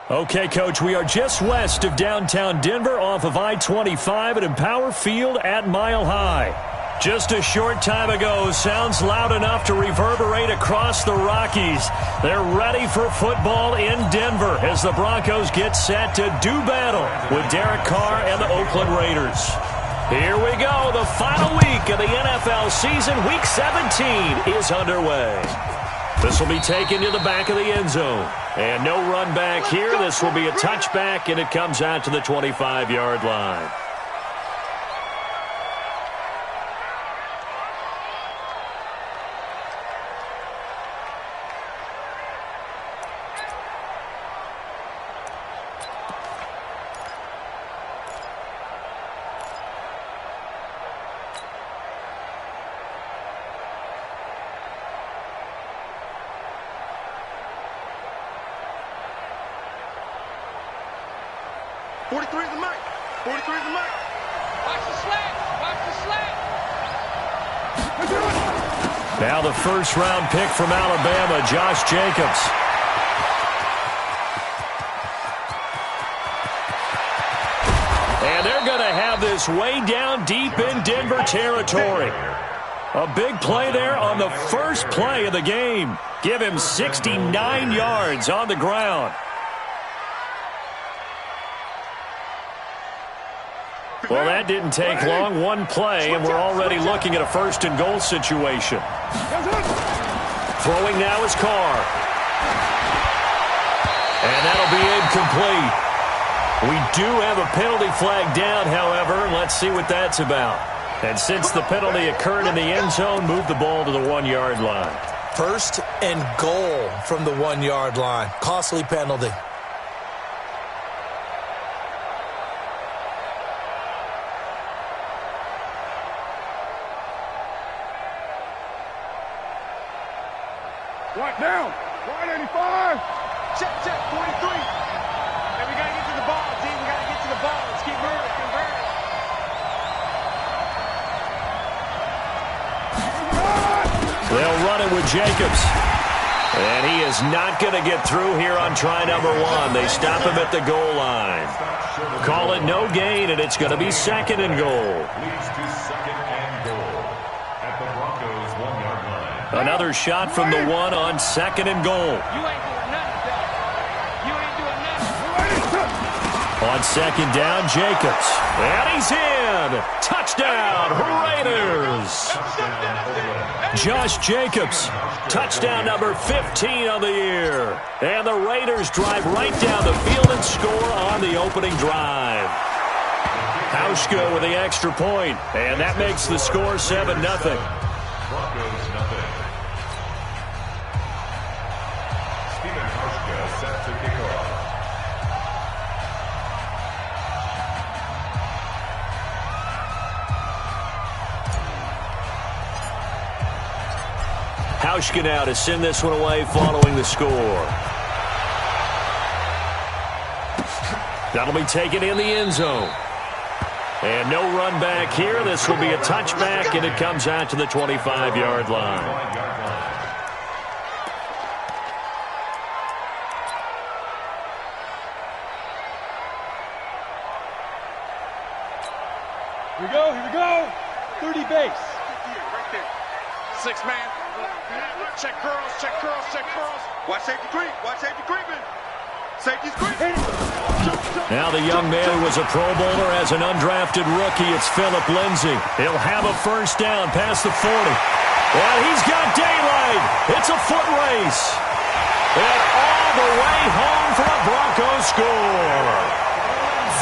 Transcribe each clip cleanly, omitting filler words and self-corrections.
Okay, Coach, we are just west of downtown Denver off of I-25 at Empower Field at Mile High. Just a short time ago, sounds loud enough to reverberate across the Rockies. They're ready for football in Denver as the Broncos get set to do battle with Derek Carr and the Oakland Raiders. Here we go. The final week of the NFL season, Week 17, is underway. This will be taken to the back of the end zone. And no run back here. This will be a touchback, and it comes out to the 25-yard line. Now the first-round pick from Alabama, Josh Jacobs. And they're going to have this way down deep in Denver territory. A big play there on the first play of the game. Give him 69 yards on the ground. Well, that didn't take long. One play, and we're already looking at a first-and-goal situation. Throwing now is Carr. And that'll be incomplete. We do have a penalty flag down, however. Let's see what that's about. And since the penalty occurred in the end zone, move the ball to the 1-yard line. First and goal from the 1-yard line. Costly penalty. Right down. 185. Check, 43. And we got to get to the ball, team. We got to get to the ball. Let's keep moving. Convert it. They'll run it with Jacobs. And he is not going to get through here on try number 1. They stop him at the goal line. Call it no gain, and it's going to be second and goal. Leads to second and goal at the Broncos 1-yard line. Another shot from the 1 on second and goal. You ain't doing nothing, Phil. You ain't doing nothing. On second down, Jacobs. And he's in. Touchdown, Raiders. Josh Jacobs, touchdown number 15 of the year. And the Raiders drive right down the field and score on the opening drive. Hauschka with the extra point, and that makes the score 7-0. Broncos nothing. Stephen Hauschka set to kick off. Hauschka now to send this one away following the score. That'll be taken in the end zone. And no run back here. This will be a touchback, and it comes out to the 25-yard line. Here we go. 30 base. Right there. 6 man. Check curls. Watch safety creeping. Safety's creeping. Now the young man who was a Pro Bowler as an undrafted rookie, it's Philip Lindsay. He'll have a first down past the 40. And he's got daylight. It's a foot race. And all the way home for a Broncos score.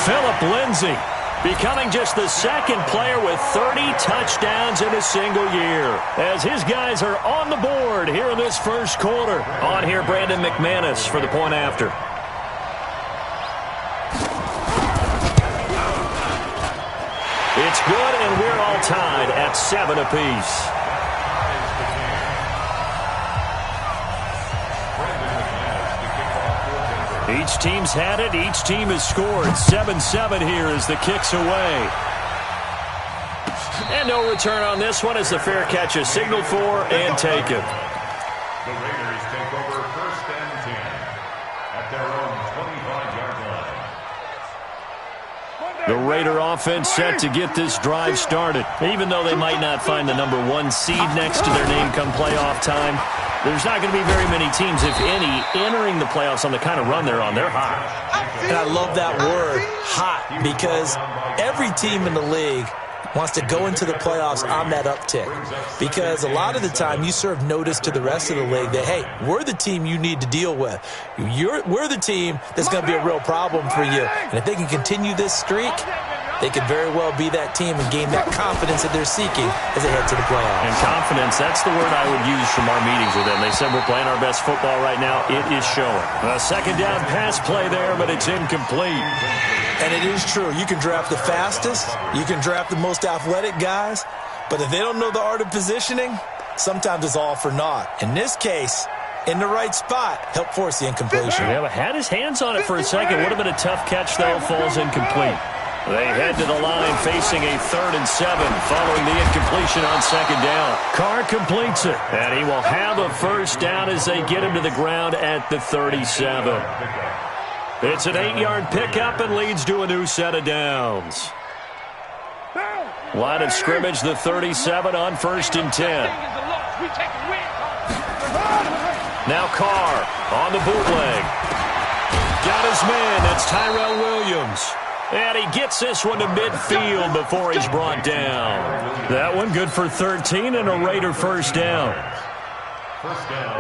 Philip Lindsay becoming just the second player with 30 touchdowns in a single year, as his guys are on the board here in this first quarter. On here, Brandon McManus for the point after. It's good, and we're all tied at 7 apiece. Each team's had it. Each team has scored. 7-7 here as the kick's away. And no return on this one as the fair catch is signaled for and taken. The Raiders take over first and 10 at their own 25. The Raider offense set to get this drive started. Even though they might not find the #1 seed next to their name come playoff time, there's not going to be very many teams, if any, entering the playoffs on the kind of run they're on. They're hot. And I love that word, hot, because every team in the league wants to go into the playoffs on that uptick. Because a lot of the time you serve notice to the rest of the league that, hey, we're the team you need to deal with. We're the team that's going to be a real problem for you. And if they can continue this streak, they could very well be that team and gain that confidence that they're seeking as they head to the playoffs. And confidence, that's the word I would use from our meetings with them. They said we're playing our best football right now. It is showing. A second down pass play there, but it's incomplete. And it is true. You can draft the fastest. You can draft the most athletic guys. But if they don't know the art of positioning, sometimes it's all for naught. In this case, in the right spot, help force the incompletion. Yeah, had his hands on it for a second. Would have been a tough catch, though. Falls incomplete. They head to the line facing a 3rd and 7 following the incompletion on second down. Carr completes it, and he will have a first down as they get him to the ground at the 37. It's an 8-yard pickup and leads to a new set of downs. Line of scrimmage, the 37 on 1st and 10. Now Carr on the bootleg. Got his man, that's Tyrell Williams. And he gets this one to midfield before he's brought down. That one good for 13 and a Raider first down.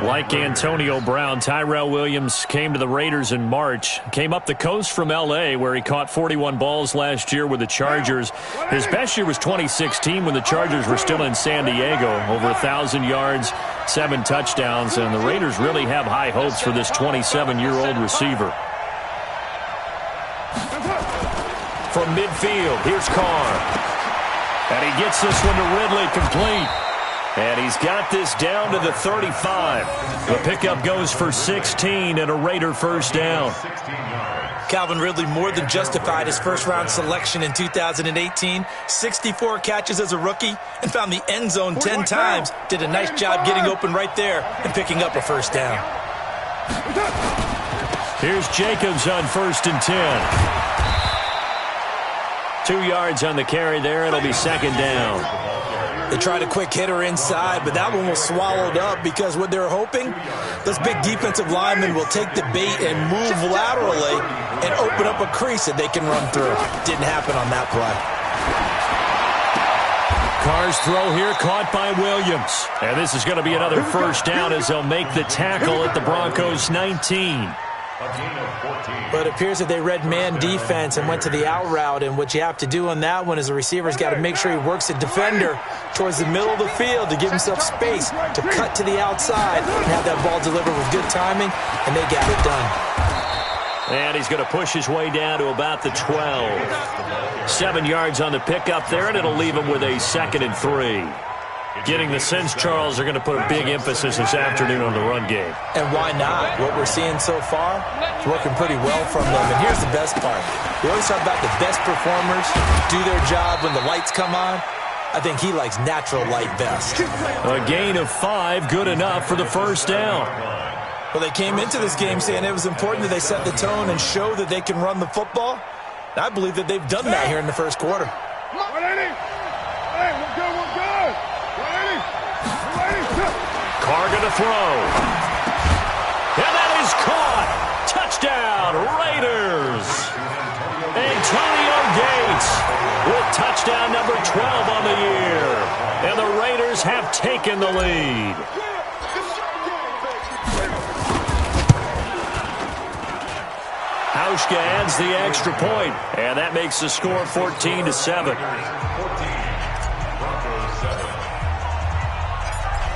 Like Antonio Brown, Tyrell Williams came to the Raiders in March. Came up the coast from L.A., where he caught 41 balls last year with the Chargers. His best year was 2016 when the Chargers were still in San Diego. Over 1,000 yards, 7 touchdowns, and the Raiders really have high hopes for this 27-year-old receiver. From midfield, here's Carr. And he gets this one to Ridley complete. And he's got this down to the 35. The pickup goes for 16 and a Raider first down. Calvin Ridley more than justified his first-round selection in 2018. 64 catches as a rookie and found the end zone 10 times. Did a nice job getting open right there and picking up a first down. Here's Jacobs on 1st and 10. 2 yards on the carry there. It'll be second down. They tried a quick hitter inside, but that one was swallowed up because what they're hoping, those big defensive linemen will take the bait and move laterally and open up a crease that they can run through. Didn't happen on that play. Carr's throw here caught by Williams. And this is going to be another first down as they'll make the tackle at the Broncos 19. But it appears that they read man defense and went to the out route, and what you have to do on that one is the receiver's got to make sure he works the defender towards the middle of the field to give himself space to cut to the outside and have that ball delivered with good timing, and they got it done. And he's going to push his way down to about the 12. 7 yards on the pickup there, and it'll leave him with a 2nd and 3. Getting the sense, Charles, are going to put a big emphasis this afternoon on the run game. And why not? What we're seeing so far is working pretty well from them. And here's the best part. We always talk about the best performers do their job when the lights come on. I think he likes natural light best. A gain of 5, good enough for the first down. Well, they came into this game saying it was important that they set the tone and show that they can run the football. And I believe that they've done that here in the first quarter. Hey, we're good, we're good. Carr gonna throw. And that is caught. Touchdown, Raiders. Antonio Gates with touchdown number 12 on the year. And the Raiders have taken the lead. Hauschka adds the extra point, and that makes the score 14-7.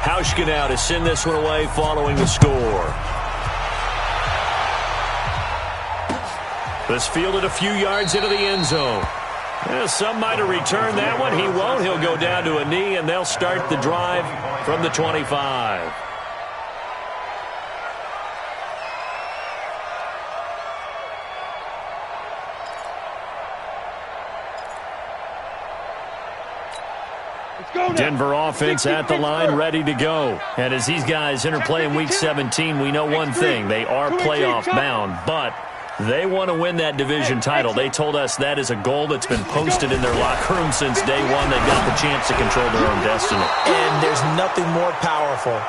Hauschka now to send this one away following the score. This fielded a few yards into the end zone. Some might have returned that one. He won't. He'll go down to a knee, and they'll start the drive from the 25. Denver offense at the line, ready to go. And as these guys interplay in Week 17, we know one thing. They are playoff bound, but They want to win that division title. They told us that is a goal that's been posted in their locker room since day one. They got the chance to control their own destiny. And there's nothing more powerful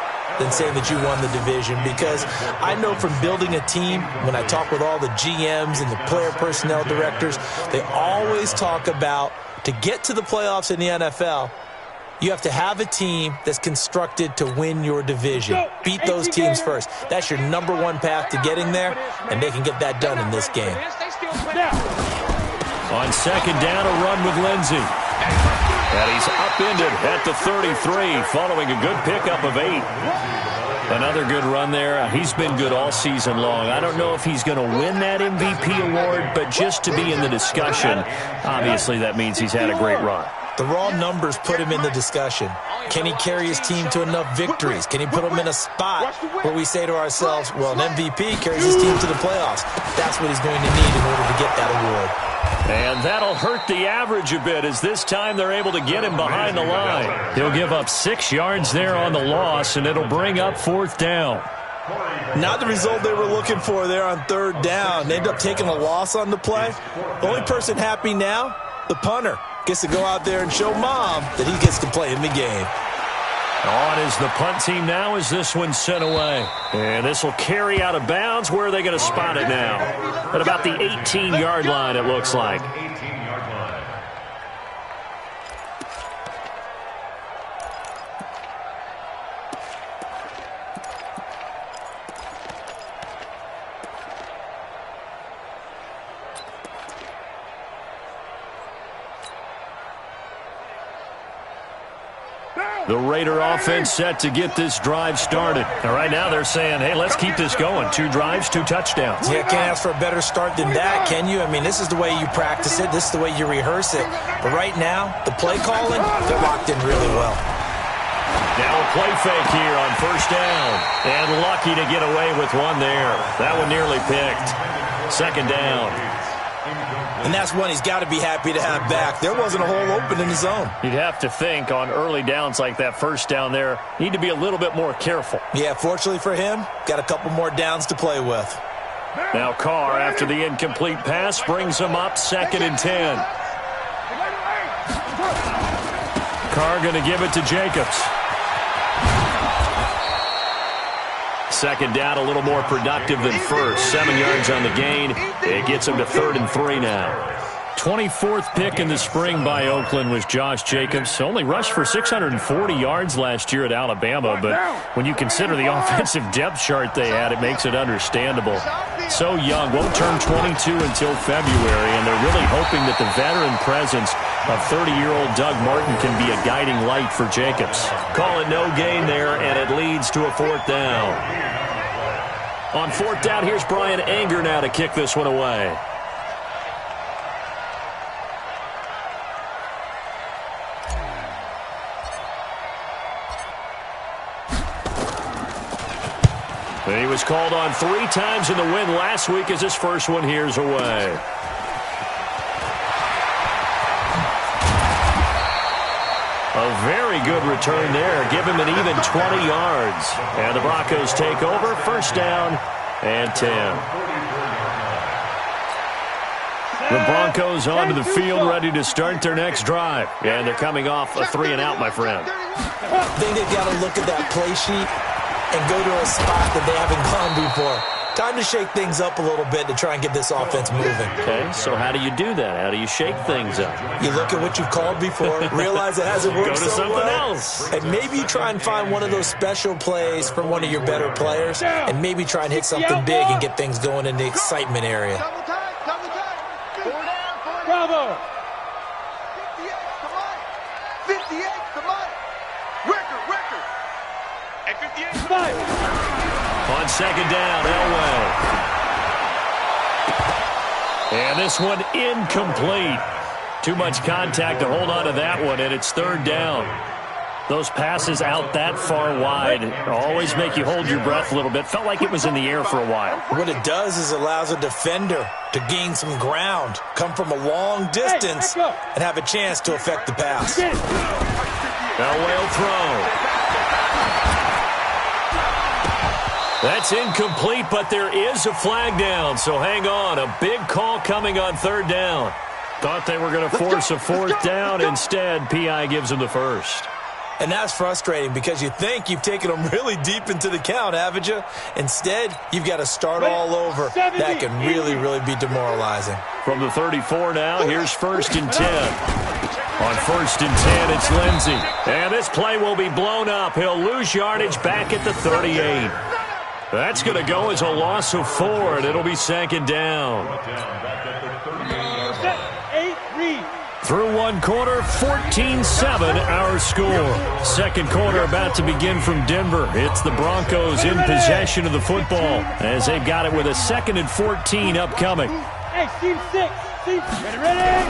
than saying that you won the division, because I know from building a team, when I talk with all the GMs and the player personnel directors, they always talk about, to get to the playoffs in the NFL, you have to have a team that's constructed to win your division. Beat those teams first. That's your number one path to getting there, and they can get that done in this game. On second down, a run with Lindsey. And he's upended at the 33, following a good pickup of 8. Another good run there. He's been good all season long. I don't know if he's going to win that MVP award, but just to be in the discussion, obviously that means he's had a great run. The raw numbers put him in the discussion. Can he carry his team to enough victories? Can he put them in a spot where we say to ourselves, well, an MVP carries his team to the playoffs. That's what he's going to need in order to get that award. And that'll hurt the average a bit, as this time they're able to get him behind the line. He'll give up 6 yards there on the loss, and it'll bring up 4th down. Not the result they were looking for there on 3rd down. They end up taking a loss on the play. The only person happy now, the punter, gets to go out there and show Mom that he gets to play in the game. On is the punt team now as this one's sent away. And this will carry out of bounds. Where are they going to spot it now? At about the 18-yard line, it looks like. The Raider offense set to get this drive started. And right now they're saying, hey, let's keep this going. 2 drives, 2 touchdowns. Yeah, can't ask for a better start than that, can you? I mean, this is the way you practice it. This is the way you rehearse it. But right now, the play calling, they're locked in really well. Now a play fake here on 1st down. And lucky to get away with one there. That one nearly picked. 2nd down. And that's one he's got to be happy to have back. There wasn't a hole open in the zone. You'd have to think on early downs like that 1st down there, need to be a little bit more careful. Yeah, fortunately for him, got a couple more downs to play with. Now Carr, after the incomplete pass, brings him up 2nd and 10. Carr going to give it to Jacobs. 2nd down, a little more productive than first. 7 yards on the gain. It gets him to 3rd and 3 now. 24th pick in the spring by Oakland was Josh Jacobs. Only rushed for 640 yards last year at Alabama, but when you consider the offensive depth chart they had, it makes it understandable. So young, won't turn 22 until February, and they're really hoping that the veteran presence of 30-year-old Doug Martin can be a guiding light for Jacobs. Call it no gain there, and it leads to a 4th down. On 4th down, here's Brian Anger now to kick this one away. He was called on 3 times in the win last week as his first one here's away. A very good return there. Give him an even 20 yards. And the Broncos take over. 1st down and 10. The Broncos onto the field, ready to start their next drive. And they're coming off a 3 and out, my friend. I think they've got to look at that play sheet and go to a spot that they haven't gone before. Time to shake things up a little bit to try and get this offense moving. Okay, so how do you do that? How do you shake things up? You look at what you've called before, realize it hasn't worked Go to so something well, else. and maybe you try and find one of those special plays from one of your better players, and maybe try and hit something big and get things going in the excitement area. Double time, double time. 4 down, 4 down. Bravo. 58, come on. 58, come on. Wicker. At 58, come on. On 2nd down, Elway. And this one incomplete. Too much contact to hold on to that one, and it's 3rd down. Those passes out that far wide always make you hold your breath a little bit. Felt like it was in the air for a while. What it does is allows a defender to gain some ground, come from a long distance, and have a chance to affect the pass. Elway will throw. That's incomplete, but there is a flag down, so hang on. A big call coming on third down. Thought they were going to force a fourth down. Instead, P.I. gives them the first. And that's frustrating because you think you've taken them really deep into the count, haven't you? Instead, you've got to start all over. That can really, really be demoralizing. From the 34 now, here's 1st and 10. On 1st and 10, it's Lindsey. And this play will be blown up. He'll lose yardage back at the 38. That's going to go as a loss of 4, and it'll be 2nd down. Through one quarter, 14-7 our score. Second quarter about to begin from Denver. It's the Broncos in possession of the football as they've got it with a 2nd and 14 upcoming. Hey, team 6. Ready?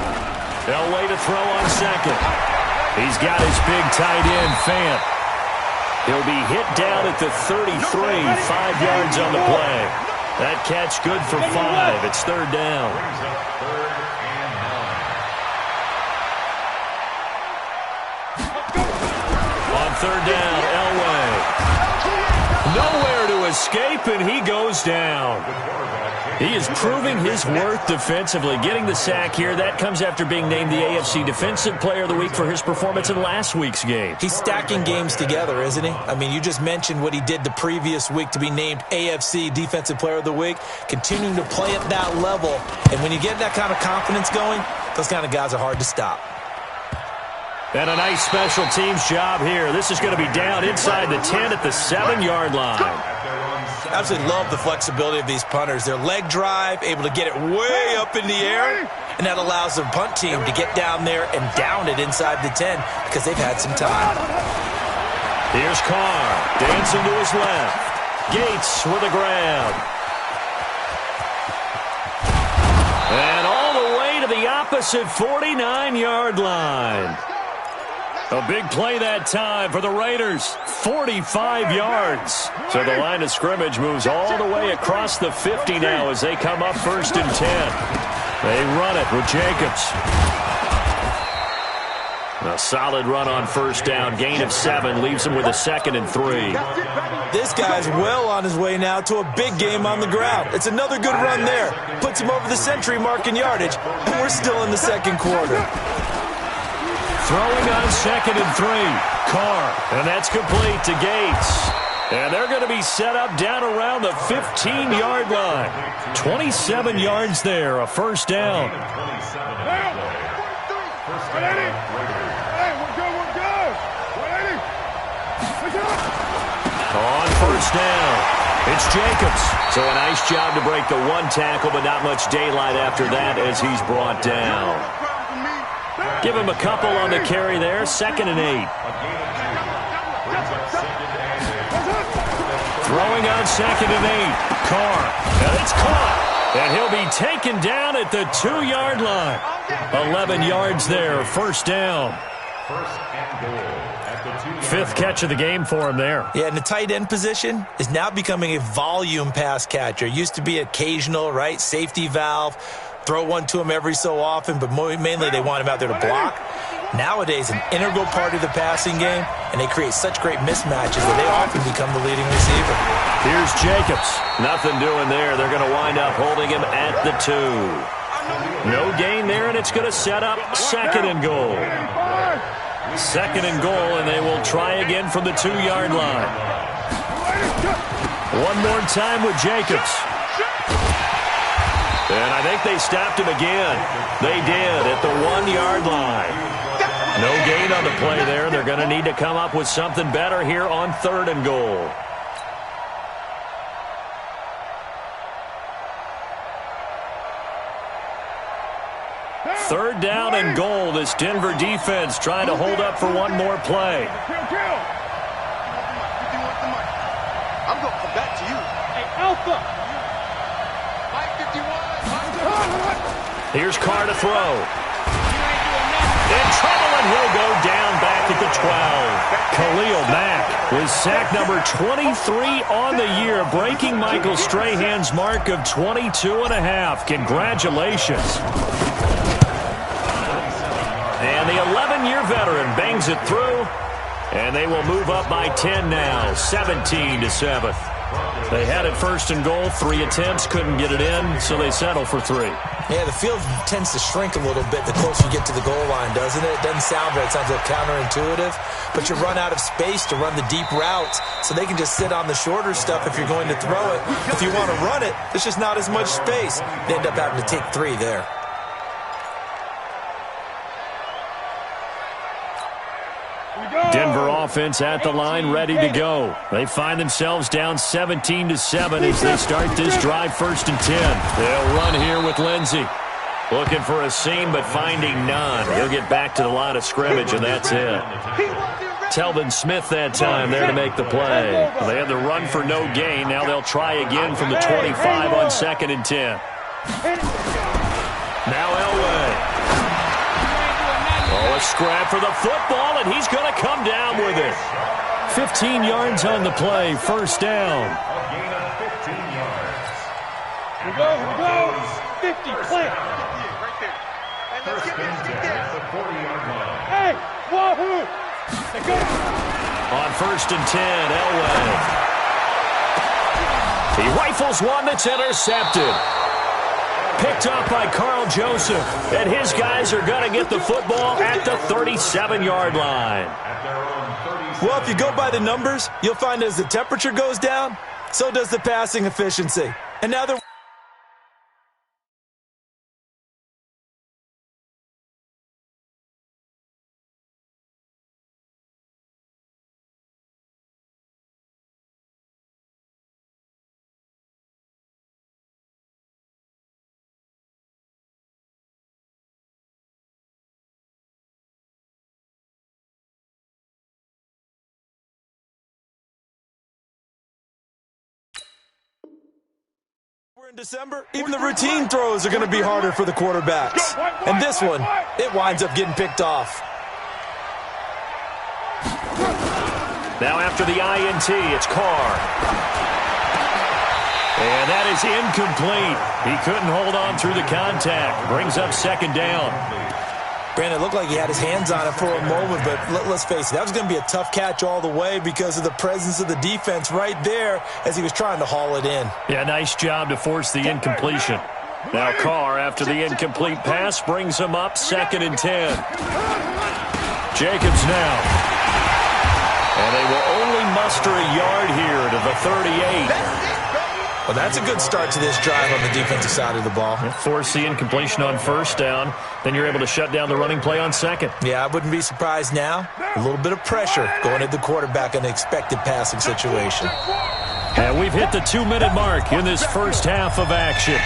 They'll wait to throw on 2nd. He's got his big tight end, Fant. He'll be hit down at the 33, 5 yards on the play. That catch good for 5. It's 3rd down. On 3rd down, Elway. Nowhere to escape, and he goes down. He is proving his worth defensively, getting the sack here. That comes after being named the AFC Defensive Player of the Week for his performance in last week's game. He's stacking games together, isn't he? I mean, you just mentioned what he did the previous week to be named AFC Defensive Player of the Week, continuing to play at that level. And when you get that kind of confidence going, those kind of guys are hard to stop. And a nice special teams job here. This is going to be down inside the 10 at the 7-yard line. I absolutely love the flexibility of these punters. Their leg drive, able to get it way up in the air, and that allows the punt team to get down there and down it inside the 10 because they've had some time. Here's Carr, dancing to his left. Gates with a grab. And all the way to the opposite 49-yard line. A big play that time for the Raiders. 45 yards. So the line of scrimmage moves all the way across the 50 now as they come up 1st and 10. They run it with Jacobs. A solid run on 1st down. Gain of 7 leaves him with a 2nd and 3. This guy's well on his way now to a big game on the ground. It's another good run there. Puts him over the century mark in yardage. And we're still in the 2nd quarter. Throwing on 2nd and 3. Carr. And that's complete to Gates. And they're going to be set up down around the 15-yard line. 27 yards there, a 1st down. On 1st down, it's Jacobs. So a nice job to break the 1 tackle, but not much daylight after that as he's brought down. Give him a couple on the carry there, 2nd and 8. Throwing on 2nd and 8. Carr. And it's caught. And he'll be taken down at the 2-yard line. 11 yards there, 1st down. 5th catch of the game for him there. Yeah, and the tight end position is now becoming a volume pass catcher. Used to be occasional, right? Safety valve. Throw one to him every so often, but mainly they want him out there to block. Nowadays, an integral part of the passing game, and they create such great mismatches that they often become the leading receiver. Here's Jacobs. Nothing doing there. They're going to wind up holding him at the 2. No gain there, and it's going to set up 2nd and goal. 2nd and goal, and they will try again from the 2-yard line. One more time with Jacobs. And I think they stopped him again. They did at the 1-yard line. No gain on the play there. They're going to need to come up with something better here on 3rd and goal. Third down and goal. This Denver defense trying to hold up for one more play. I'm going to come back to you. Hey, Alpha. Here's Carr to throw. In trouble, and he'll go down back at the 12. Khalil Mack with sack number 23 on the year, breaking Michael Strahan's mark of 22.5. Congratulations. And the 11-year veteran bangs it through, and they will move up by 10 now, 17-7. They had it first and goal, 3 attempts, couldn't get it in, so they settle for 3. Yeah, the field tends to shrink a little bit the closer you get to the goal line, doesn't it? It doesn't sound right. It sounds a little counterintuitive. But you run out of space to run the deep routes, so they can just sit on the shorter stuff if you're going to throw it. If you want to run it, there's just not as much space. They end up having to take 3 there. Denver offense at the line, ready to go. They find themselves down 17-7 as they start this drive 1st and 10. They'll run here with Lindsey. Looking for a seam, but finding none. He'll get back to the line of scrimmage, and that's it. Telvin Smith that time there to make the play. They had the run for no gain. Now they'll try again from the 25 on 2nd and 10. Now Elway. Oh, a scrap for the football, and he's going to come down with it. 15 yards on the play, 1st down. A gain of 15 yards. Here we go. 50, clear. Right there. And let's First get and this. 10 at the 40-yard line. Hey, wahoo. Let's go. On 1st and 10, Elway. He rifles one that's intercepted. Picked up by Carl Joseph. And his guys are going to get the football at the 37-yard line. Well, if you go by the numbers, you'll find as the temperature goes down, so does the passing efficiency. And now they're... in December, even the routine throws are going to be harder for the quarterbacks. And this one, it winds up getting picked off. Now after the INT, it's Carr. And that is incomplete. He couldn't hold on through the contact. Brings up 2nd down. Brandon, it looked like he had his hands on it for a moment, but let's face it, that was going to be a tough catch all the way because of the presence of the defense right there as he was trying to haul it in. Yeah, nice job to force the incompletion. Now Carr, after the incomplete pass, brings him up 2nd and 10. Jacobs now. And they will only muster a yard here to the 38. Well, that's a good start to this drive on the defensive side of the ball. Force the incompletion on 1st down. Then you're able to shut down the running play on 2nd. Yeah, I wouldn't be surprised now. A little bit of pressure going at the quarterback in an expected passing situation. And we've hit the 2-minute mark in this first half of action.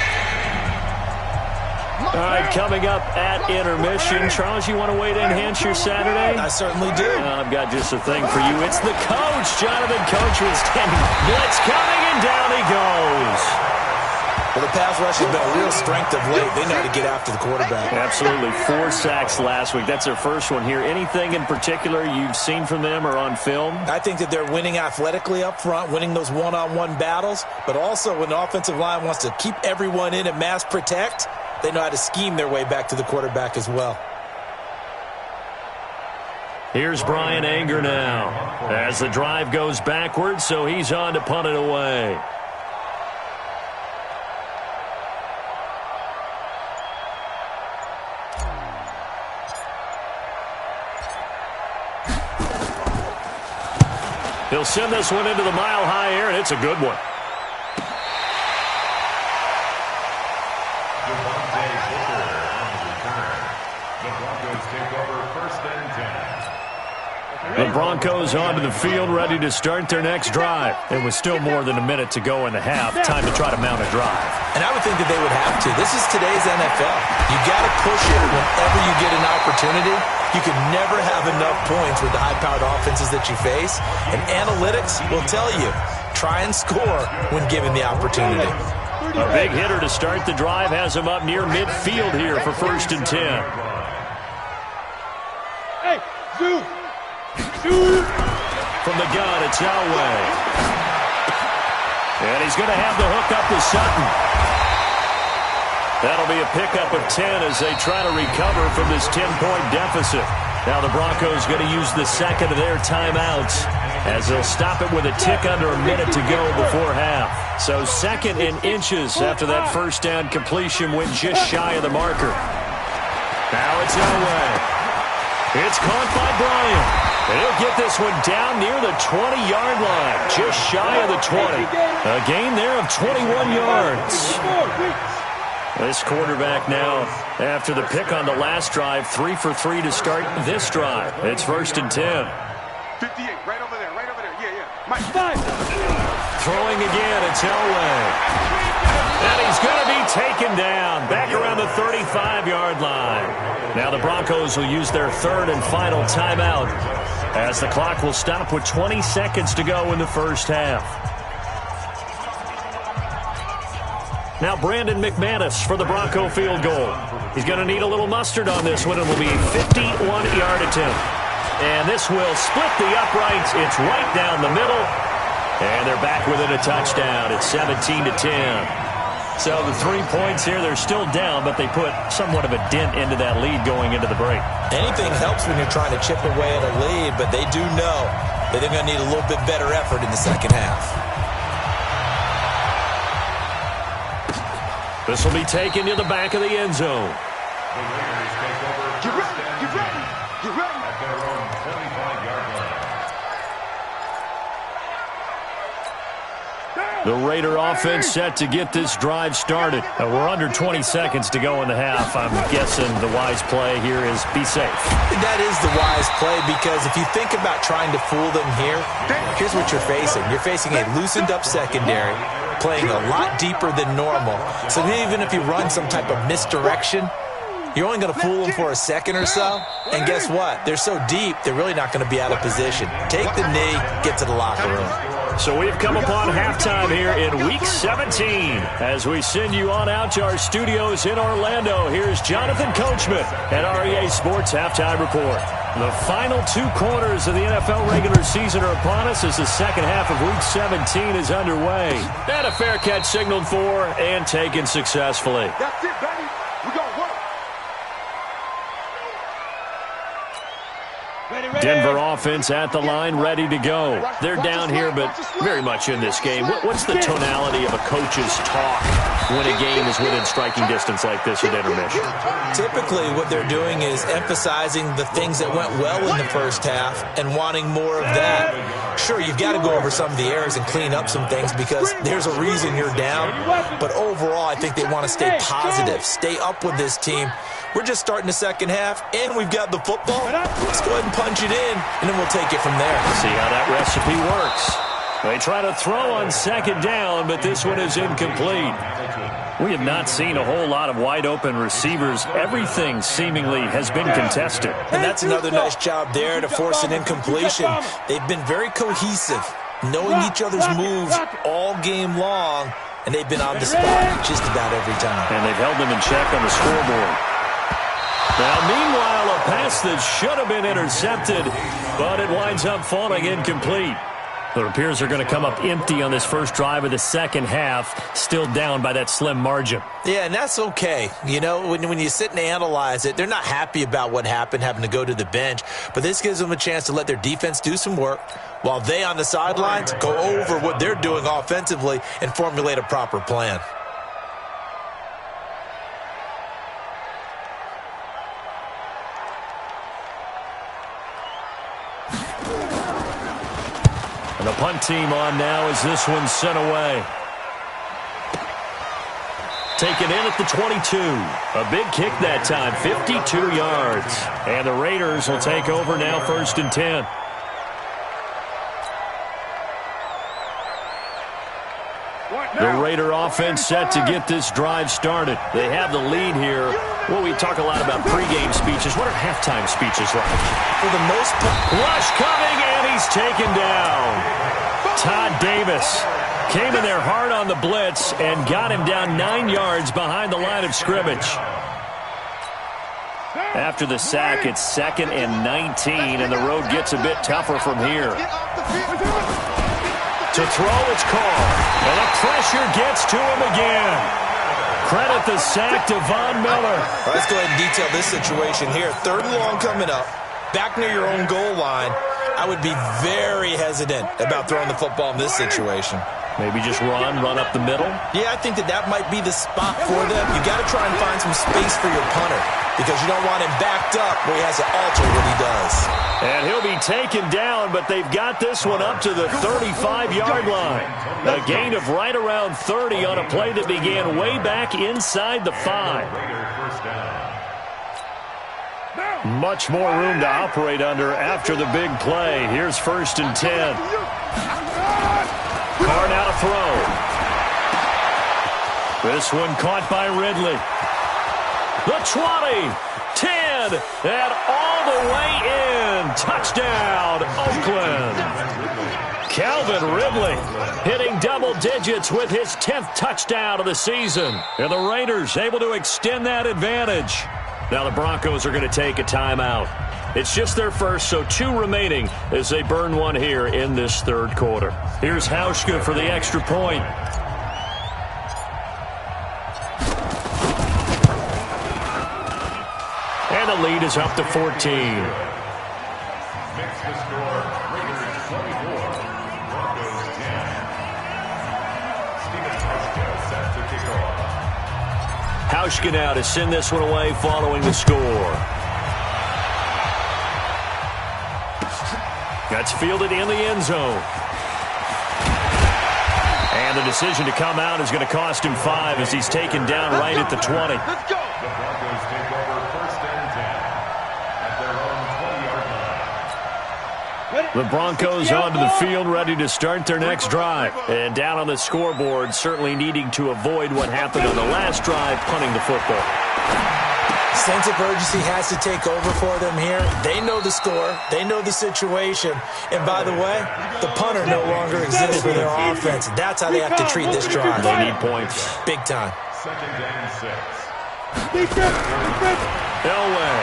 All right, coming up at intermission. Charles, you want to wait to enhance your Saturday? I certainly do. I've got just a thing for you. It's the coach, Jonathan Coachman, standing. Blitz coming, and down he goes. Well, the pass rush has been a real strength of late. They know how to get after the quarterback. Absolutely. 4 sacks last week. That's their first one here. Anything in particular you've seen from them or on film? I think that they're winning athletically up front, winning those one-on-one battles, but also when the offensive line wants to keep everyone in and mass protect, they know how to scheme their way back to the quarterback as well. Here's Brian Anger now as the drive goes backwards, so he's on to punt it away. He'll send this one into the mile-high air, and it's a good one. The Broncos onto the field, ready to start their next drive. It was still more than a minute to go in the half. Time to try to mount a drive. And I would think that they would have to. This is today's NFL. You got to push it whenever you get an opportunity. You can never have enough points with the high-powered offenses that you face. And analytics will tell you, try and score when given the opportunity. A big hitter to start the drive has him up near midfield here for 1st and 10. Hey, Zoo! Zoo! From the gun, it's Elway. And he's going to have the hook up to Sutton. That'll be a pickup of 10 as they try to recover from this 10-point deficit. Now the Broncos going to use the second of their timeouts as they'll stop it with a tick under a minute to go before half. So second and inches after that first down completion went just shy of the marker. Now it's Elway. It's caught by Bryant. He'll get this one down near the 20-yard line, just shy of the 20. A gain there of 21 yards. This quarterback now, after the pick on the last drive, 3 for 3 to start this drive. It's 1st and 10. 58, right over there, right over there. Yeah, yeah. Mike, Throwing again, it's Elway. And he's going to be taken down, back around the 35-yard line. Now the Broncos will use their third and final timeout as the clock will stop with 20 seconds to go in the first half. Now Brandon McManus for the Bronco field goal. He's going to need a little mustard on this one. It will be a 51-yard attempt. And this will split the uprights. It's right down the middle. And they're back within a touchdown. It's 17-10. So the 3 points here, they're still down, but they put somewhat of a dent into that lead going into the break. Anything helps when you're trying to chip away at a lead, but they do know that they're going to need a little bit better effort in the second half. This will be taken to the back of the end zone. The Raiders take over. Get ready, get ready, get ready. At their own 25-yard line. The Raider offense set to get this drive started. We're under 20 seconds to go in the half. I'm guessing the wise play here is be safe. That is the wise play, because if you think about trying to fool them here, here's what you're facing. You're facing a loosened up secondary, playing a lot deeper than normal. So even if you run some type of misdirection, you're only going to fool them for a second or so. And guess what? They're so deep, they're really not going to be out of position. Take the knee, get to the locker room. So we've come upon halftime here in Week 17. As we send you on out to our studios in Orlando, here's Jonathan Coachman at REA Sports Halftime Report. The final 2 quarters of the NFL regular season are upon us as the second half of Week 17 is underway. And a fair catch signaled for and taken successfully. That's it, baby. We gonna work. Denver offense at the line, ready to go. They're down here, but very much in this game. What's the tonality of a coach's talk when a game is within striking distance like this at intermission? Typically, what they're doing is emphasizing the things that went well in the first half and wanting more of that. Sure, you've got to go over some of the errors and clean up some things because there's a reason you're down. But overall, I think they want to stay positive, stay up with this team. We're just starting the second half, and we've got the football. Let's go ahead and punch it in, and then we'll take it from there. See how that recipe works. They try to throw on second down, but this one is incomplete. We have not seen a whole lot of wide-open receivers. Everything seemingly has been contested. And that's another nice job there to force an incompletion. They've been very cohesive, knowing each other's moves all game long, and they've been on the spot just about every time. And they've held them in check on the scoreboard. Now, meanwhile, a pass that should have been intercepted, but it winds up falling incomplete. It appears they're going to come up empty on this first drive of the second half, still down by that slim margin. Yeah, and that's okay. You know, when you sit and analyze it, they're not happy about what happened, having to go to the bench, but this gives them a chance to let their defense do some work while they on the sidelines go over what they're doing offensively and formulate a proper plan. And the punt team on now as this one's sent away. Taken in at the 22. A big kick that time, 52 yards. And the Raiders will take over now, 1st and 10. The Raider offense set to get this drive started. They have the lead here. Well, we talk a lot about pregame speeches. What are halftime speeches like? For the most part, rush coming, and he's taken down. Todd Davis came in there hard on the blitz and got him down 9 yards behind the line of scrimmage. After the sack, it's 2nd and 19, and the road gets a bit tougher from here. To throw, it's called. And the pressure gets to him again. Credit the sack to Von Miller. Let's go ahead and detail this situation here. 3rd and long coming up. back near your own goal line, I would be very hesitant about throwing the football in this situation. Maybe just run up the middle? Yeah, I think that might be the spot for them. You got to try and find some space for your punter because you don't want him backed up where he has to alter what he does. And he'll be taken down, but they've got this one up to the 35-yard line. A gain of right around 30 on a play that began way back inside the 5. Much more room to operate under after the big play. Here's 1st and 10. Carr now to throw. This one caught by Ridley. The 20, 10, and all the way in. Touchdown, Oakland. Calvin Ridley hitting double digits with his 10th touchdown of the season. And the Raiders able to extend that advantage. Now the Broncos are going to take a timeout. It's just their first, so 2 remaining as they burn one here in this 3rd quarter. Here's Hauschka for the extra point. And the lead is up to 14. Makes the score, Raiders 24, Broncos 10. Steven Hauschka set to kick off. Hauschka now to send this one away following the score. That's fielded in the end zone. And the decision to come out is going to cost him 5 as he's taken down right at the 20. Let's go. The Broncos take over 1st and 10 at their own 20-yard line. The Broncos onto the field ready to start their next drive. And down on the scoreboard, certainly needing to avoid what happened on the last drive, punting the football. Sense of urgency has to take over for them here. They know the score. They know the situation. And by the way, the punter no longer exists for their offense. That's how they have to treat this drive. They need points. Big time. 2nd and 6. Elway.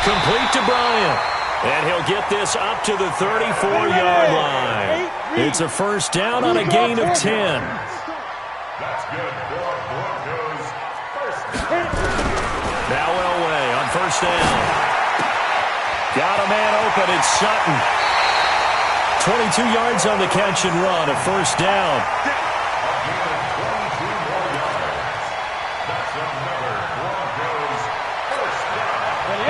Complete to Bryant. And he'll get this up to the 34-yard line. It's a 1st down on a gain of 10. That's good for Broncos. 1st down. Now Elway on 1st down. Got a man open. It's Sutton. 22 yards on the catch and run. A 1st down.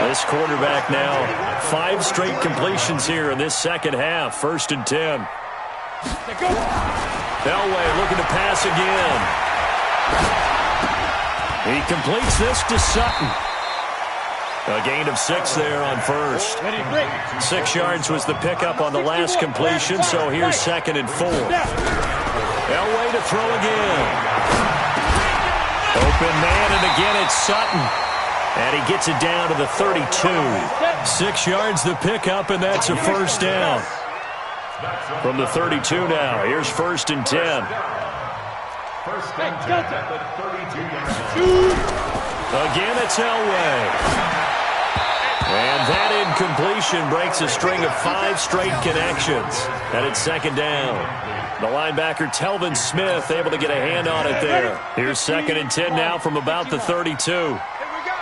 This quarterback now 5 straight completions here in this 2nd half. 1st and 10. Elway looking to pass again. He completes this to Sutton. A gain of 6 there on 1st. 6 yards was the pickup on the last completion, so here's 2nd and 4. Elway to throw again. Open man, and again it's Sutton. And he gets it down to the 32. 6 yards the pickup, and that's a 1st down. From the 32 now, here's 1st and 10. 1st and 10 at the 32-yard line. Again, it's Elway. And that incompletion breaks a string of 5 straight connections. And it's 2nd down. The linebacker, Telvin Smith, able to get a hand on it there. Here's 2nd and 10 now from about the 32. Here we go.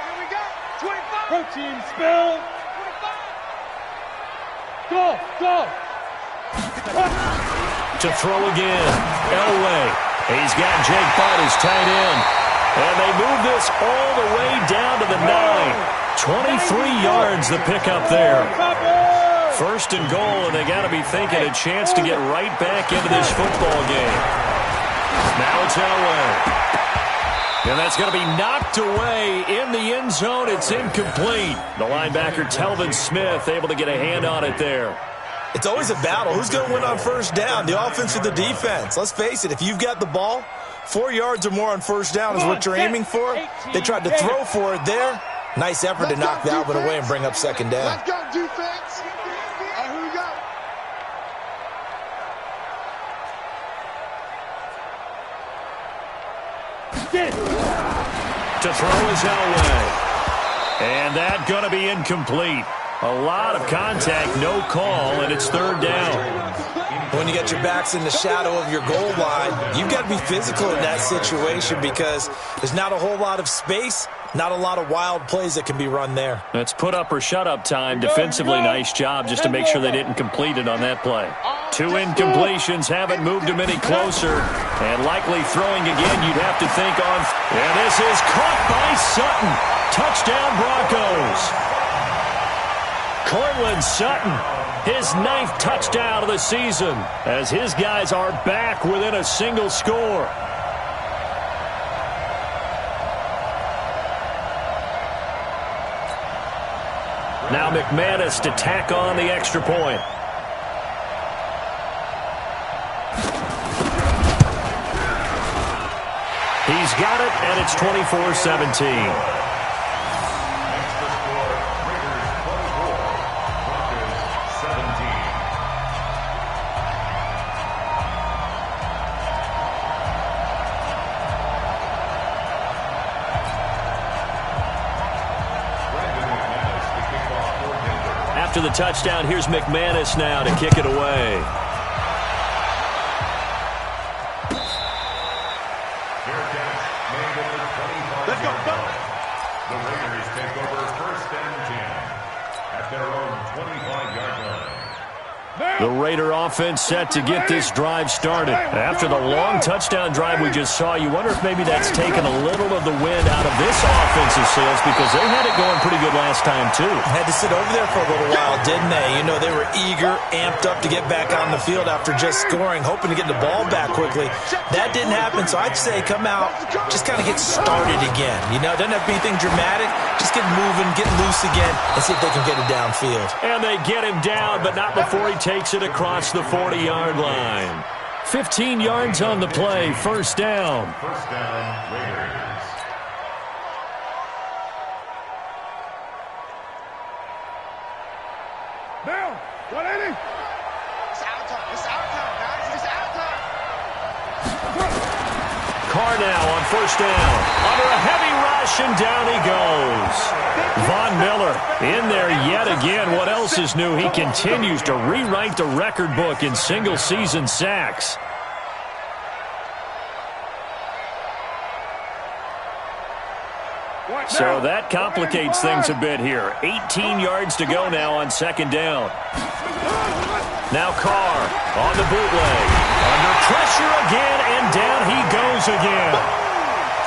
25. Protein spill. 25. Go. To throw again, Elway. He's got Jake Butt as tight end. And they move this all the way down to the 9. 23 yards the pickup there. 1st and goal, and they got to be thinking a chance to get right back into this football game. Now it's Elway. And that's going to be knocked away in the end zone. It's incomplete. The linebacker, Telvin Smith, able to get a hand on it there. It's always a battle. Who's going to win on 1st down, the offense or the defense? Let's face it, if you've got the ball, 4 yards or more on 1st down is what you're aiming for. They tried to throw for it there. Nice effort to knock that one away and bring up 2nd down. Let's go, defense. Here we go. To throw is Elway. And that going to be incomplete. A lot of contact, no call, and it's 3rd down. When you get your backs in the shadow of your goal line, you've got to be physical in that situation because there's not a whole lot of space Not a lot of wild plays that can be run there. That's put up or shut up time. Defensively, nice job just to make sure they didn't complete it on that play. 2 incompletions haven't moved him any closer. And likely throwing again, you'd have to think on. And this is caught by Sutton. Touchdown, Broncos. Cortland Sutton, his 9th touchdown of the season, as his guys are back within a single score. Now McManus to tack on the extra point. He's got it, and it's 24-17. After the touchdown, here's McManus now to kick it away. Let's go, go. The Raiders take over 1st and 10 at their own 25-yard line. The Raider offense set to get this drive started. After the long touchdown drive we just saw, you wonder if maybe that's taken a little of the wind out of this offensive sails, because they had it going pretty good last time, too. Had to sit over there for a little while, didn't they? You know, they were eager, amped up to get back on the field after just scoring, hoping to get the ball back quickly. That didn't happen, so I'd say come out, just kind of get started again. You know, it doesn't have to be anything dramatic. Just get moving, get loose again, and see if they can get it downfield. And they get him down, but not before he takes it across the 40-yard line. 15 yards on the play, 1st down. 1st down, Raiders. Now, 180. It's our time. It's our time, guys. It's our time. Carr now on 1st down. Under a heavy rush, and down he goes. Von Miller in there yet again. What else is new? He continues to rewrite the record book in single-season sacks. So that complicates things a bit here. 18 yards to go now on 2nd down. Now Carr on the bootleg. Under pressure again, and down he goes again.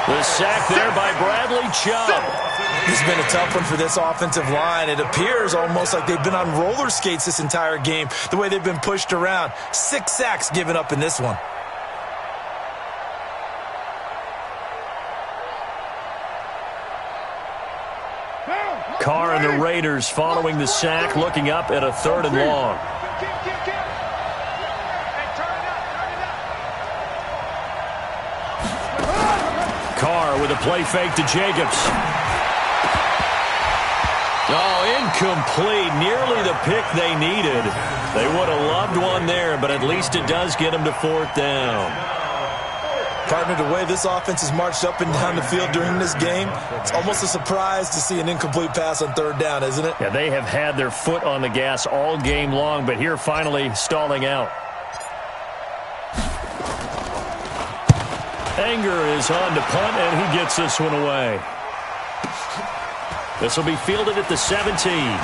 The sack there by Bradley Chubb. This has been a tough one for this offensive line. It appears almost like they've been on roller skates this entire game, the way they've been pushed around. 6 sacks given up in this one. Carr and the Raiders following the sack, looking up at a 3rd and long. Carr with a play fake to Jacobs. Oh, incomplete. Nearly the pick they needed. They would have loved one there, but at least it does get them to 4th down. Partner, the way this offense has marched up and down the field during this game, it's almost a surprise to see an incomplete pass on 3rd down, isn't it? Yeah, they have had their foot on the gas all game long, but here finally stalling out. Anger is on to punt, and he gets this one away. This will be fielded at the 17.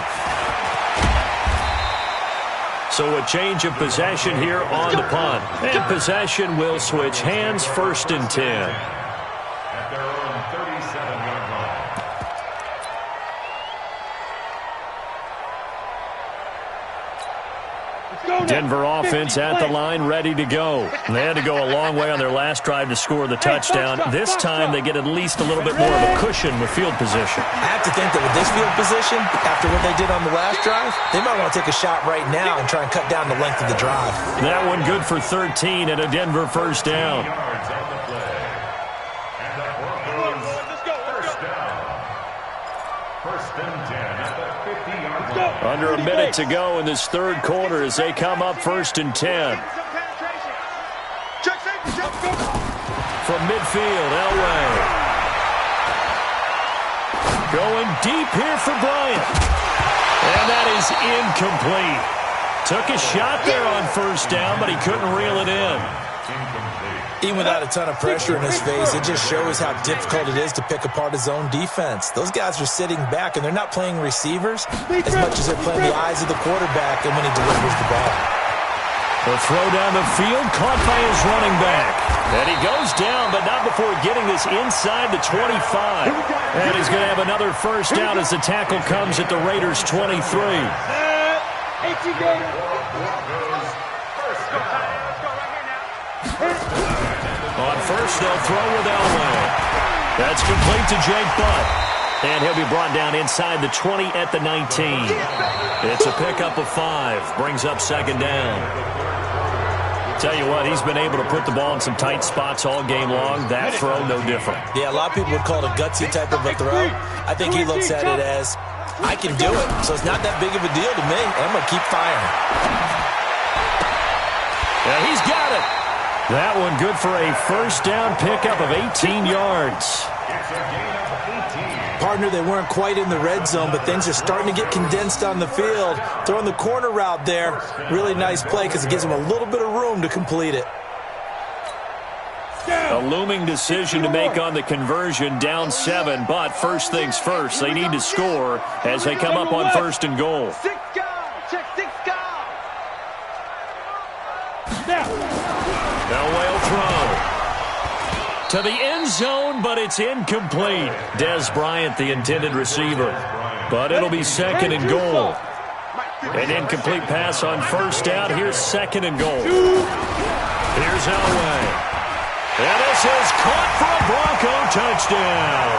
So a change of possession here on the punt. And possession will switch hands, 1st and 10. At their own 37-yard line. Denver offense at the line, ready to go. They had to go a long way on their last drive to score the touchdown. This time they get at least a little bit more of a cushion with field position. I have to think that with this field position, after what they did on the last drive, they might want to take a shot right now and try and cut down the length of the drive. That one good for 13 and a Denver 1st down. Yards on the play. And the Broncos, first down. 1st and 10 at the 50-yard line. Under a minute to go in this 3rd quarter as they come up 1st and 10. From midfield, Elway. Going deep here for Bryant. And that is incomplete. Took a shot there on 1st down, but he couldn't reel it in. Even without a ton of pressure in his face, it just shows how difficult it is to pick apart his own defense. Those guys are sitting back, and they're not playing receivers as much as they're playing the eyes of the quarterback and when he delivers the ball. The throw down the field, caught by his running back. And he goes down, but not before getting this inside the 25. And he's going to have another first down as the tackle comes at the Raiders' 23. 18 game. On first, they'll throw with Elway. That's complete to Jake Butt. And he'll be brought down inside the 20 at the 19. It's a pickup of 5. Brings up second down. Tell you what, he's been able to put the ball in some tight spots all game long. That throw, no different. Yeah, a lot of people would call it a gutsy type of a throw. I think he looks at it as, I can do it, so it's not that big of a deal to me, and I'm going to keep firing. Yeah, he's got it. That one good for a first down pickup of 18 yards. Partner, they weren't quite in the red zone, but things are starting to get condensed on the field. Throwing the corner route there, really nice play because it gives them a little bit of room to complete it. A looming decision to make on the conversion, down 7, but first things first, they need to score as they come up on first and goal. Elway will throw to the end zone, but it's incomplete. Des Bryant, the intended receiver. But it'll be second and goal. An incomplete pass on first down. Here's second and goal. Here's Elway. And this is caught for a Bronco touchdown.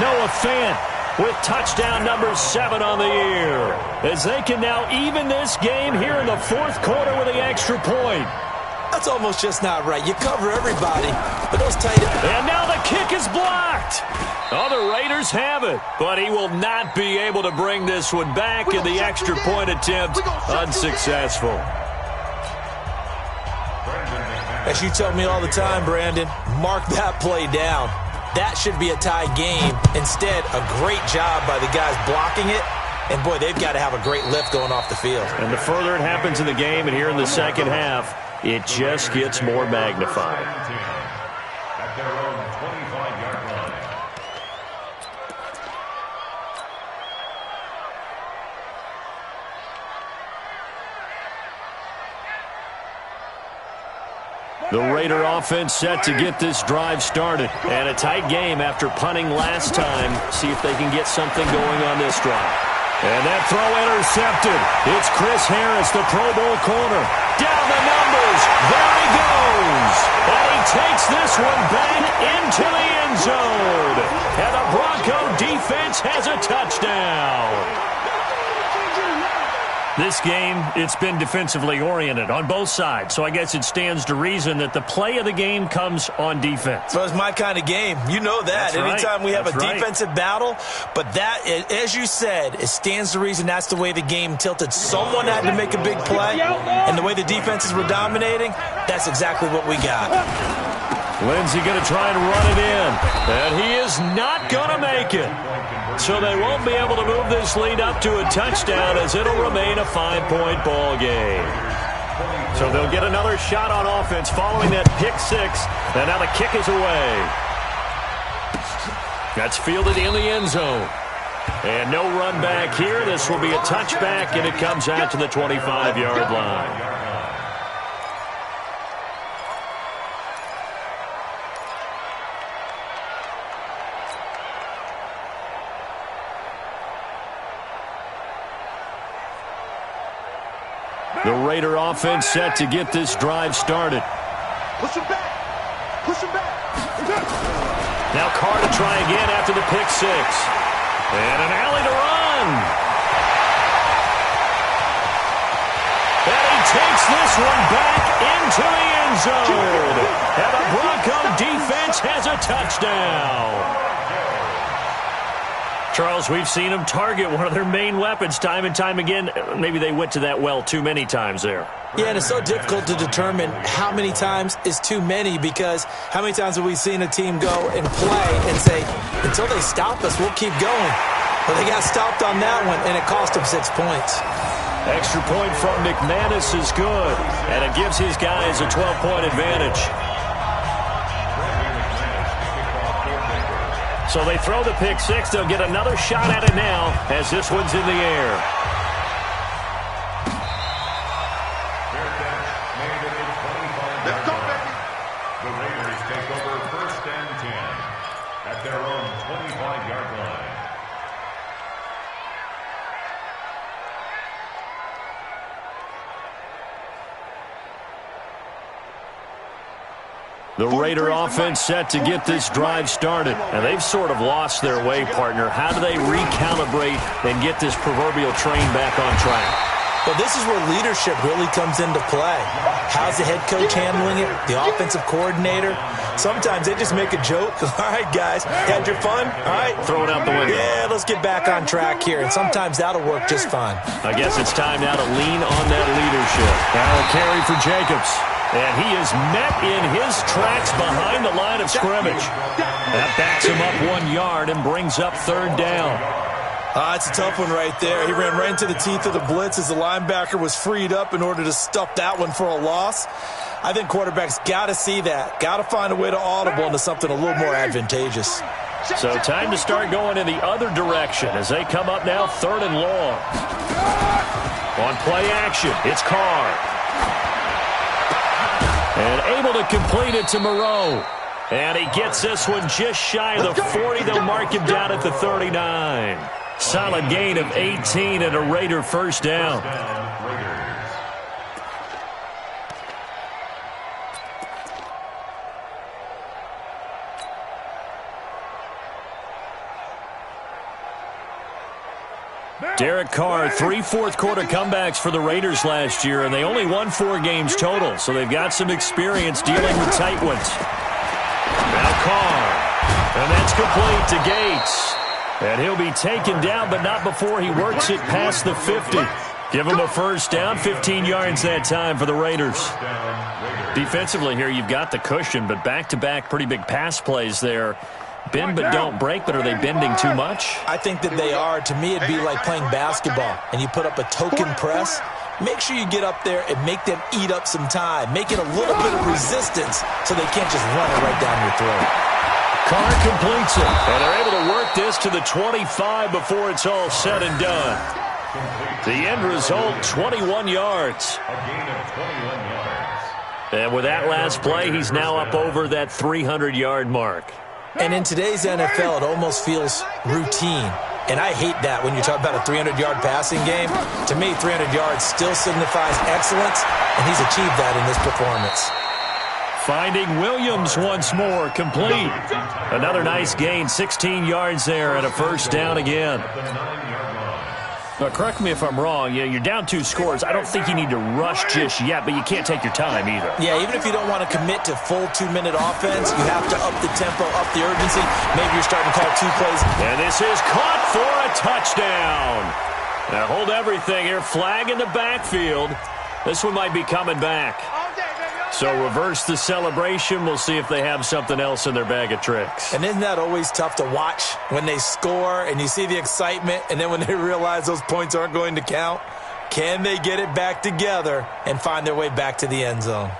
Noah Fant with touchdown number 7 on the year, as they can now even this game here in the fourth quarter with the extra point. That's almost just not right. You cover everybody, but those tight ends. And now the kick is blocked. Oh, the Raiders have it, but he will not be able to bring this one back, in the extra point attempt unsuccessful. As you tell me all the time, Brandon, mark that play down. That should be a tie game. Instead, a great job by the guys blocking it. And, boy, they've got to have a great lift going off the field. And the further it happens in the game and here in the second half, it just gets more magnified. At their own 25-yard line. The Raider offense set to get this drive started. And a tight game after punting last time. See if they can get something going on this drive. And that throw intercepted. It's Chris Harris, the Pro Bowl corner. Down the numbers. There he goes. And he takes this one back into the end zone. And the Bronco defense has a touchdown. This game, it's been defensively oriented on both sides, so I guess it stands to reason that the play of the game comes on defense. So it's my kind of game. You know that. That's anytime we have That's a defensive battle, but that, as you said, it stands to reason that's the way the game tilted. Someone had to make a big play, and the way the defenses were dominating, that's exactly what we got. Lindsey going to try and run it in, and he is not going to make it. So they won't be able to move this lead up to a touchdown, as it'll remain a 5-point ball game. So they'll get another shot on offense following that pick 6, and now the kick is away. That's fielded in the end zone. And no run back here. This will be a touchback, and it comes out to the 25-yard line. The Raider offense set to get this drive started. Push him back. Push him back. Now Carr to try again after the pick 6. And an alley to run. And he takes this one back into the end zone. And the Bronco defense has a touchdown. Charles, we've seen them target one of their main weapons time and time again. Maybe they went to that well too many times there. Yeah, and it's so difficult to determine how many times is too many, because how many times have we seen a team go and play and say, until they stop us, we'll keep going. Well, they got stopped on that one, and it cost them 6 points. Extra point from McManus is good, and it gives his guys a 12-point advantage. So they throw the pick six. They'll get another shot at it now as this one's in the air. Let's go, baby. The Raiders take over 1st and 10 at their own 25-yard line. The Raider offense set to get this drive started. And they've sort of lost their way, partner. How do they recalibrate and get this proverbial train back on track? Well, this is where leadership really comes into play. How's the head coach handling it? The offensive coordinator? Sometimes they just make a joke. All right, guys, had your fun? All right. Throw it out the window. Yeah, let's get back on track here. And sometimes that'll work just fine. I guess it's time now to lean on that leadership. Now a carry for Jacobs. And he is met in his tracks behind the line of scrimmage. That backs him up 1 yard and brings up 3rd down. It's a tough one right there. He ran right into the teeth of the blitz as the linebacker was freed up in order to stuff that one for a loss. I think quarterbacks got to see that. Got to find a way to audible into something a little more advantageous. So time to start going in the other direction as they come up now 3rd and long. On play action, it's Carr. And able to complete it to Moreau. And he gets this one just shy of the 40. They'll mark him down at the 39. Solid gain of 18 and a Raider 1st down. Derek Carr, 3 fourth-quarter comebacks for the Raiders last year, and they only won 4 games total, so they've got some experience dealing with tight ones. Now Carr, and that's complete to Gates. And he'll be taken down, but not before he works it past the 50. Give him a 1st down, 15 yards that time for the Raiders. Defensively here, you've got the cushion, but back-to-back pretty big pass plays there. Bend but don't break, but are they bending too much? I think that they are. To me, it'd be like playing basketball, and you put up a token press. Make sure you get up there and make them eat up some time. Make it a little bit of resistance so they can't just run it right down your throat. Carr completes it, and they're able to work this to the 25 before it's all said and done. The end result, 21 yards. A gain of 21 yards. And with that last play, he's now up over that 300-yard mark. And in today's NFL, it almost feels routine. And I hate that when you talk about a 300-yard passing game. To me, 300 yards still signifies excellence, and he's achieved that in this performance. Finding Williams once more, complete. Another nice gain, 16 yards there, and a 1st down again. Now, correct me if I'm wrong. You're down 2 scores. I don't think you need to rush just yet, but you can't take your time either. Yeah, even if you don't want to commit to full 2-minute offense, you have to up the tempo, up the urgency. Maybe you're starting to call 2 plays. And this is caught for a touchdown. Now hold everything here. Flag in the backfield. This one might be coming back. So reverse the celebration. We'll see if they have something else in their bag of tricks. And isn't that always tough to watch when they score and you see the excitement, and then when they realize those points aren't going to count? Can they get it back together and find their way back to the end zone?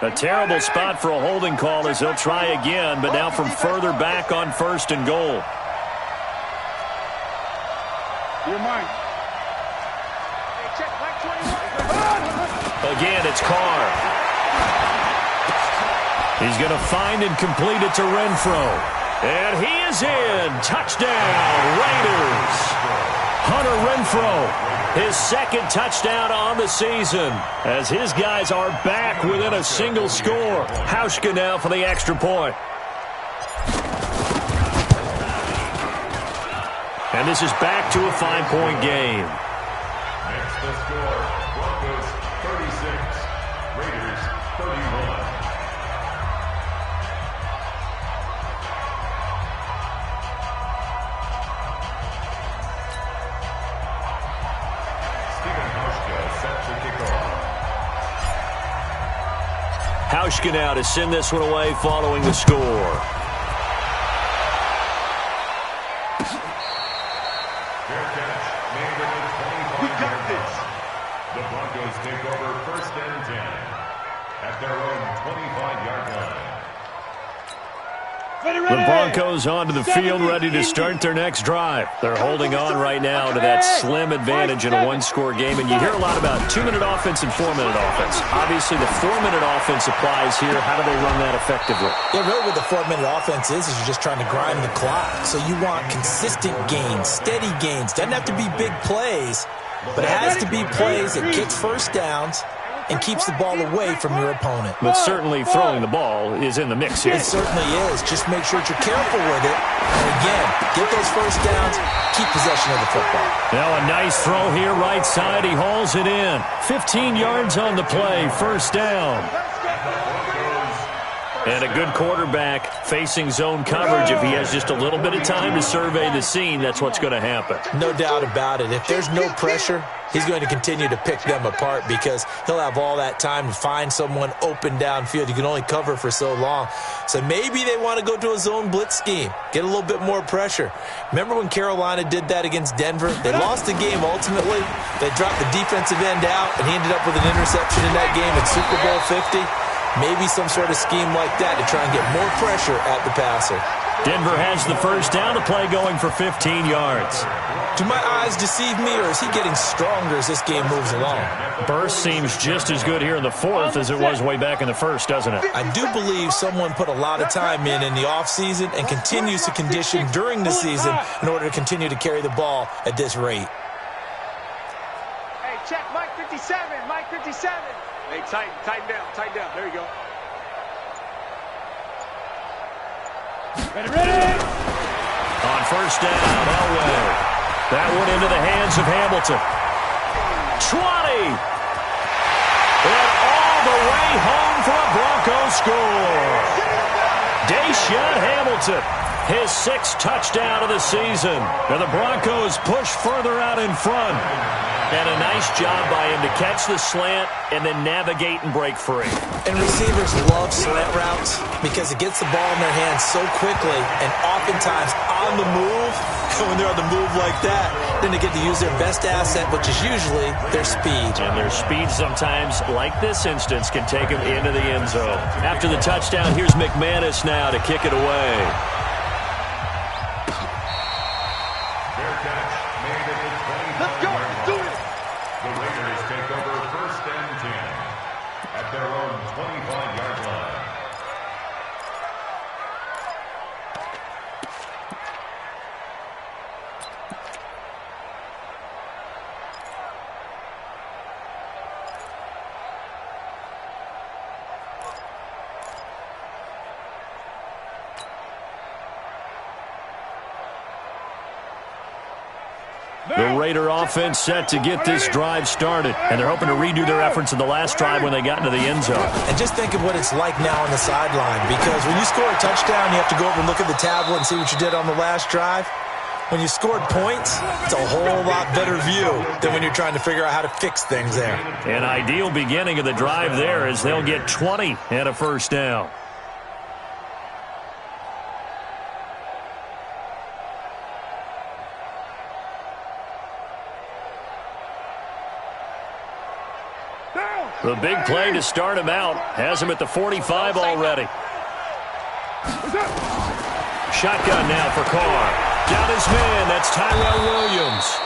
A terrible spot for a holding call as they'll try again, but now from further back on 1st and goal. You're mine. Again, it's Carr. He's going to find and complete it to Renfro. And he is in. Touchdown, Raiders. Hunter Renfro, his 2nd touchdown on the season, as his guys are back within a single score. Hauschka now for the extra point. And this is back to a 5-point game. Next to score, Broncos 36, Raiders 31. Stephen Hauschka set to kick off. Hauschka now to send this one away following the score. Fair catch made at the 25. We got this. The Broncos take over 1st and 10 at their own 25-yard line. The Broncos onto the field, ready to start their next drive. They're holding on right now to that slim advantage in a one-score game, and you hear a lot about 2-minute offense and 4-minute offense. Obviously, the 4-minute offense applies here. How do they run that effectively? Yeah, really what the 4-minute offense is you're just trying to grind the clock. So you want consistent gains, steady gains. Doesn't have to be big plays, but it has to be plays that gets first downs and keeps the ball away from your opponent. But certainly throwing the ball is in the mix here. It certainly is. Just make sure that you're careful with it. And again, get those first downs, keep possession of the football. Now a nice throw here, right side. He hauls it in. 15 yards on the play, first down. And a good quarterback facing zone coverage. If he has just a little bit of time to survey the scene, that's what's going to happen. No doubt about it. If there's no pressure, he's going to continue to pick them apart because he'll have all that time to find someone open downfield. You can only cover for so long. So maybe they want to go to a zone blitz scheme, get a little bit more pressure. Remember when Carolina did that against Denver? They lost the game ultimately. They dropped the defensive end out, and he ended up with an interception in that game at Super Bowl 50. Maybe some sort of scheme like that to try and get more pressure at the passer. Denver has the first down, the play going for 15 yards. Do my eyes deceive me, or is he getting stronger as this game moves along? Burst seems just as good here in the fourth as it was way back in the first, doesn't it? I do believe someone put a lot of time in the offseason and continues to condition during the season in order to continue to carry the ball at this rate. Hey, check Mike 57, Mike 57. Hey, tighten down. There you go. Ready. On first down, Elway. That one into the hands of Hamilton. 20. And all the way home for a Broncos score. Deshaun Hamilton, his 6th touchdown of the season. And the Broncos push further out in front. And a nice job by him to catch the slant and then navigate and break free. And receivers love slant routes because it gets the ball in their hands so quickly and oftentimes on the move. When they're on the move like that, then they get to use their best asset, which is usually their speed. And their speed sometimes, like this instance, can take them into the end zone. After the touchdown, here's McManus now to kick it away. Fair catch made at the 25. Let's go. Let's do it. The Raiders take over 1st and 10 at their own 25-yard line. The Raider offense set to get this drive started, and they're hoping to redo their efforts in the last drive when they got into the end zone. And just think of what it's like now on the sideline, because when you score a touchdown, you have to go over and look at the tablet and see what you did on the last drive. When you scored points, it's a whole lot better view than when you're trying to figure out how to fix things there. An ideal beginning of the drive there as they'll get 20 and a first down. The big play to start him out has him at the 45 already. Shotgun now for Carr. Down his man, that's TRL Williams.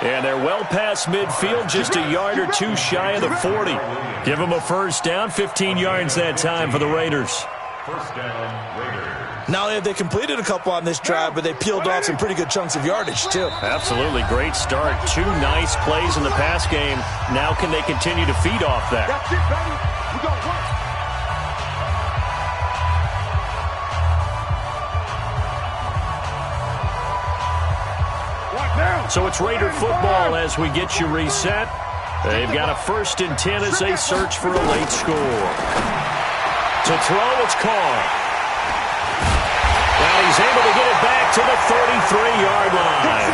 And they're well past midfield, just a yard or two shy of the 40. Give them a first down, 15 yards that time for the Raiders. First down, Raiders. Not only have they completed a couple on this drive, but they peeled off some pretty good chunks of yardage, too. Absolutely great start. 2 nice plays in the pass game. Now can they continue to feed off that? That's it, baby. We gonna work. So it's Raider football as we get you reset. They've got a 1st and 10 as they search for a late score. To throw, it's Carr. Now he's able to get it back to the 33-yard line.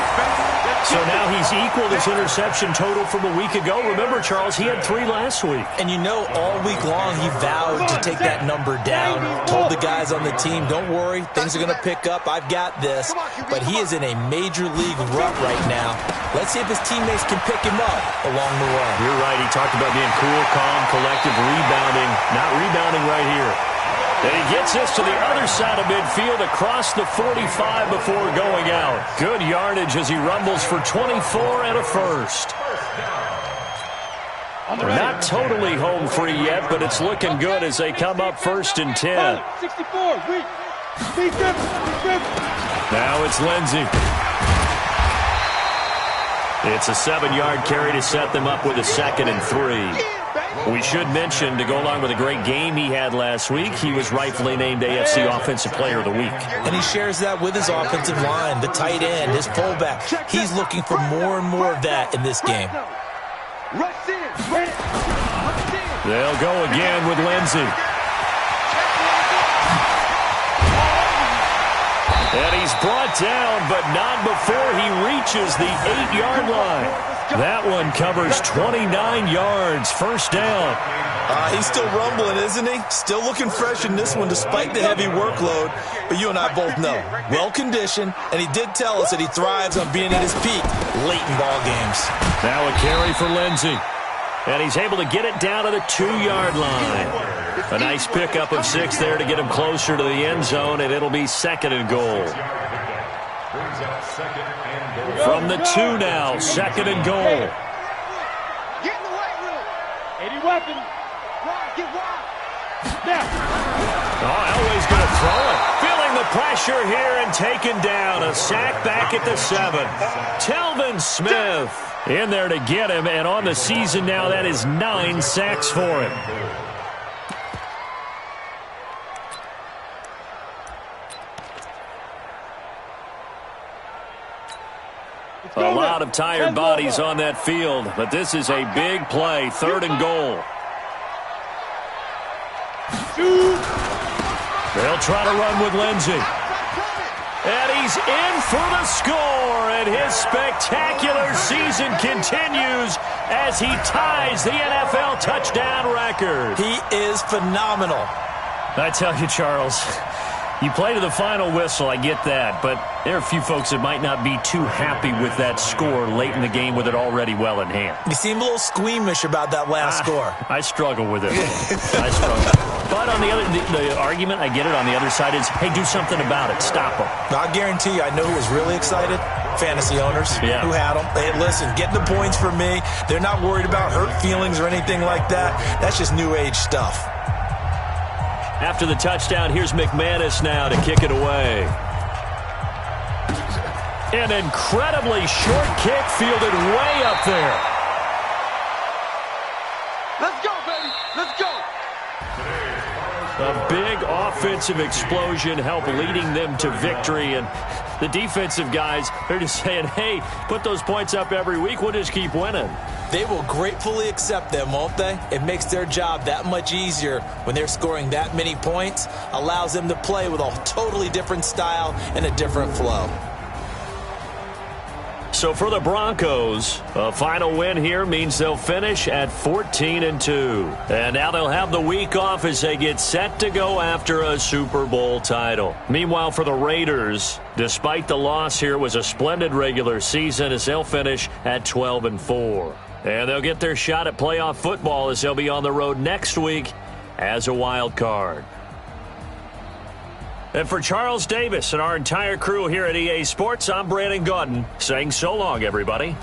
So now he's equaled his interception total from a week ago. Remember, Charles, he had 3 last week. And you know, all week long he vowed to take that number down. Told the guys on the team, don't worry, things are going to pick up. I've got this. But he is in a major league rut right now. Let's see if his teammates can pick him up along the way. You're right. He talked about being cool, calm, collective, rebounding. Not rebounding right here. And he gets this to the other side of midfield across the 45 before going out. Good yardage as he rumbles for 24 and a first. Not totally home free yet, but it's looking good as they come up 1st and 10. 64, Now it's Lindsey. It's a 7-yard carry to set them up with a 2nd and 3. We should mention, to go along with a great game he had last week, he was rightfully named AFC Offensive Player of the Week. And he shares that with his offensive line, the tight end, his fullback. He's looking for more and more of that in this game. They'll go again with Lindsey. And he's brought down, but not before he reaches the 8-yard line. That one covers 29 yards, first down. He's still rumbling, isn't he? Still looking fresh in this one despite the heavy workload. But you and I both know, well-conditioned, and he did tell us that he thrives on being at his peak late in ball games. Now a carry for Lindsey. And he's able to get it down to the 2-yard line. A nice pickup of 6 there to get him closer to the end zone, and it'll be 2nd and goal. From the 2 now, 2nd and goal. Get in the weight room. 80 weapon. Get wide. Oh, Elway's going to throw it. Feeling the pressure here and taken down. A sack back at the 7. Telvin Smith in there to get him, and on the season now, that is 9 sacks for him. A lot of tired bodies on that field, but this is a big play, 3rd and goal. They'll try to run with Lindsey. And he's in for the score, and his spectacular season continues as he ties the NFL touchdown record. He is phenomenal. I tell you, Charles, you play to the final whistle, I get that, but there are a few folks that might not be too happy with that score late in the game with it already well in hand. You seem a little squeamish about that last score. I struggle with it. I struggle. But on the other, the argument, I get it, on the other side is, hey, do something about it. Stop them. I guarantee you, I know who was really excited. Fantasy owners who had them. Hey, listen, get the points for me. They're not worried about hurt feelings or anything like that. That's just new age stuff. After the touchdown, here's McManus now to kick it away. An incredibly short kick fielded way up there. Let's go, baby. Let's go. A big offensive explosion helped leading them to victory, and the defensive guys, they're just saying, hey, put those points up every week, we'll just keep winning. They will gratefully accept them, won't they? It makes their job that much easier when they're scoring that many points, allows them to play with a totally different style and a different flow. So for the Broncos, a final win here means they'll finish at 14-2. And now they'll have the week off as they get set to go after a Super Bowl title. Meanwhile, for the Raiders, despite the loss here, it was a splendid regular season as they'll finish at 12-4. And they'll get their shot at playoff football as they'll be on the road next week as a wild card. And for Charles Davis and our entire crew here at EA Sports, I'm Brandon Gaudin saying so long, everybody.